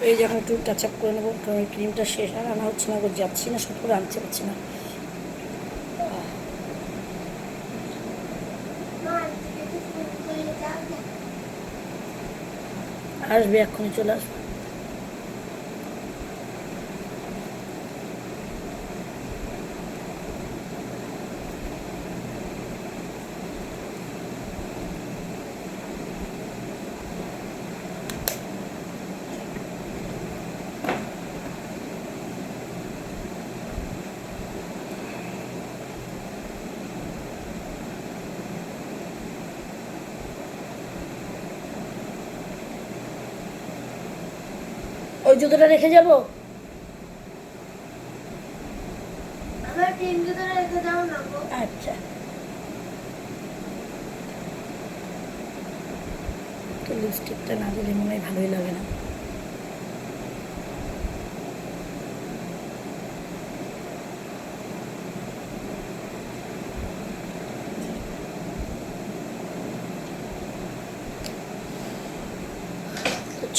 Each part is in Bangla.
এই যখন একটু টাচ আপ করে নেবো, কারণ ওই ক্রিমটা শেষ আর আনা হচ্ছে না, যাচ্ছি না, সব করে আনতে পারছি না। আসবে, এক্ষুনি চলে আসবে। ওই জুতোটা রেখে যাবো। আচ্ছা, তো লিপস্টিকটা না দিলে মনে হয় ভালোই লাগে না।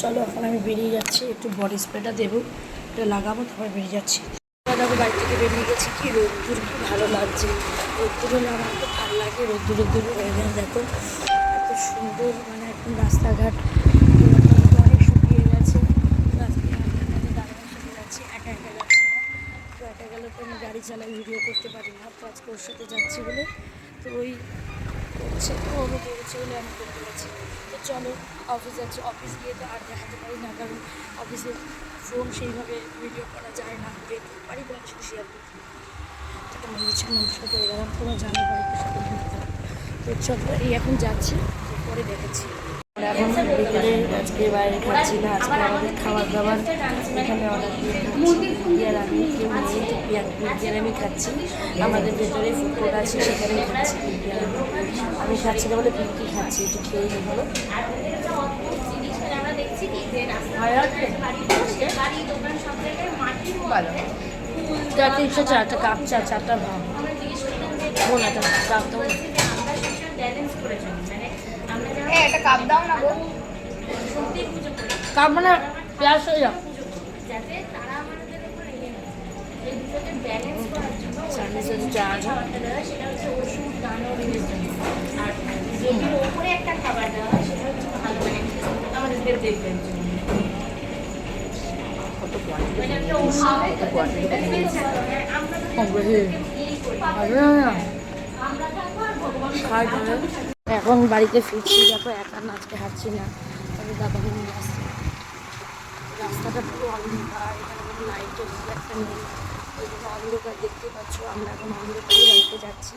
চলো এখন আমি বেরিয়ে যাচ্ছি, একটু বডি স্প্রেটা দেবো, এটা লাগাবো, তারপর বেরিয়ে যাচ্ছি। দেখো বাড়ি থেকে বেরিয়ে গেছি, কি রোদ্দুর, কি ভালো লাগছে। রোদ্দুর হলে আমার খুব ভালো লাগে, রোদ্দুর হয়ে যায়। দেখো এত সুন্দর, মানে একদম রাস্তাঘাট অনেক শুকিয়ে গেছে। রাস্তায় দাঁড়ানো শুকিয়ে যাচ্ছে, একা একা যাচ্ছি না। তো একা গেলে তো আমি গাড়ি চালাই, ভিডিও করতে পারি না, তো আজকে ওর সাথে যাচ্ছি বলে তো ওই করছে, তো ওরও করেছে বলে আমি করতে পারছি। তো চলো অফিস যাচ্ছি, অফিস গিয়ে তো আর দেখাতে পারি না, কারণ অফিসে ফোন সেইভাবে ভিডিও করা যায় না, যেহেতু পারি তোমাদের সাথে শেয়ার করতে। তো তোমার ইচ্ছা নমস্কার করে গেলাম, তোমরা জানো বাড়িতে সাথে ঘুরতে। তো চলো এই এখন যাচ্ছি, পরে দেখাচ্ছি। এখন বিকেলে আজকে বাইরে খাচ্ছি না, আজকে আমাদের খাবার দাবার এখানে অর্ডার দিয়ে খাচ্ছি। আর আমি কেউ নেই, আমি খাচ্ছি, আমাদের ভেতরে ফুড কোর্ট আছে, সেখানেই খাচ্ছি। আমি খাচ্ছি না বলে পিঙ্কি খাচ্ছি, একটু খেয়ে নিই বলো। ভালো 304 কাপ চা, 4টা ভাব বোনা কাপ দাও, একটা কাপ দাও না গো। কাপ মানে পেঁয়াজ হয়ে যাও। একটা খাবার দেওয়া হয়, সেটা হচ্ছে ভালো, মানে আমাদের দেখবেন এখন বাড়িতে ফিরছি, দেখো একা না, আজকে হাঁটছি না, আমি দাদাকে নিয়ে আসছি। রাস্তাটা পুরো অন্ধকার, এখানে কোনো লাইটের একটা নেই, ওই জন্য অন্ধকার দেখতে পাচ্ছ। আমরা এখন অন্ধকারে বাড়িতে যাচ্ছি,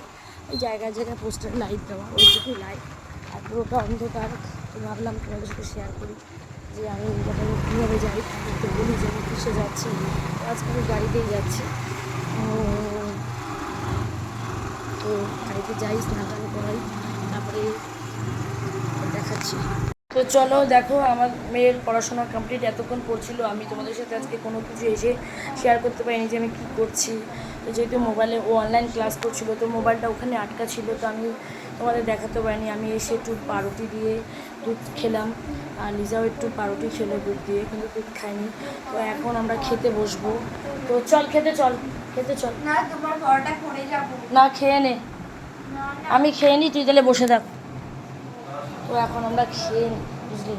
ওই জায়গায় জায়গায় পোস্টার লাইট দেওয়া, ওইটুকুই লাইট, আর পুরোটা অন্ধকার। তো ভাবলাম তোমাদের সাথে শেয়ার করি যে আমি যখন কীভাবে যাই, তো বলি যে আমি কিসে যাচ্ছি। তো আজকে আমি গাড়িতেই যাচ্ছি, তো গাড়িতে যাই, স্নান টান করাই, তারপরে দেখাচ্ছি। তো চলো দেখো, আমার মেয়ের পড়াশোনা কমপ্লিট এতক্ষণ পড়ছিল, আমি তোমাদের সাথে আজকে কোনো কিছু এসে শেয়ার করতে পারিনি যে আমি কী করছি। তো যেহেতু মোবাইলে ও অনলাইন ক্লাস করছিল, তো মোবাইলটা ওখানে আটকা ছিল, তো আমি তোমাদের দেখাতে পারিনি। আমি এসে একটু পাউরুটি দিয়ে দুধ খেলাম, আর লিজাও একটু পাউরুটি খেলো দুধ দিয়ে, কিন্তু দুধ খাইনি। তো এখন আমরা খেতে বসবো, তো চল খেতে চল, খেতে চল। না, তোমার পরোটা করে যাবো না, খেয়ে নে, আমি খেয়ে নিই, তুই তাহলে বসে থাক। তো এখন আমরা খেয়ে নিই, বুঝলি।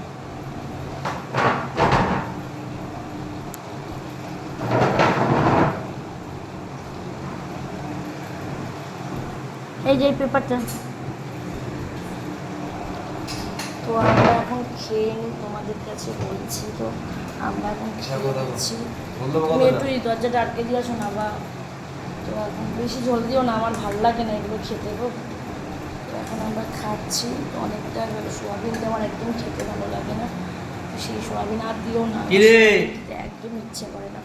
এই যে পেপারটা, তো আমরা এখন খেয়ে নিই, তোমাদের কাছে বলছি। তো আমরা এখন খেয়ে নিচ্ছি, তুমি একটু এই দরজাটা আটকে দিয়ে আসো না, বা তো এখন বেশি জল দিও না, আমার ভালো লাগে না এগুলো খেতে গো। তো এখন আমরা খাচ্ছি, তো অনেকটা সোয়াবিনটা আমার একদম খেতে ভালো লাগে না, সেই সোয়াবিন আর দিও না, একদম ইচ্ছে করে না।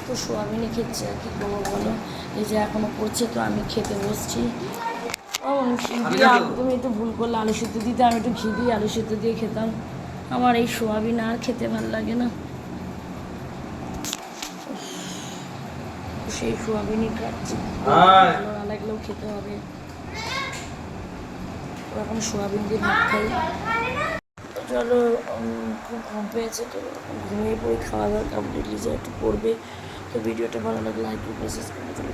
তো সোয়াবিনে খেচ্ছে, আর কি করবো বলো। এই যে এখনও পড়ছে, তো আমি খেতে বসছি। ও তুমি একটু ভুল করলে, আলু সিদ্ধ দিতে, আমি একটু ঘি দিয়ে আলু সিদ্ধ দিয়ে খেতাম। আমার এই সোয়াবিন আর খেতে ভালো লাগে না, সেই সোয়াবিনই খাচ্ছি, ভালো না লাগলেও খেতে হবে। তো এখন সোয়াবিন দিয়ে ভাত খাই। চলো খুব ঘুম পেয়েছে, তো ঘুমিয়ে পড়ে খাওয়া দাওয়া কমপ্লিটলি যে একটু পড়বে। তো ভিডিওটা ভালো লাগলে লাইক মেসেজ করে চলো।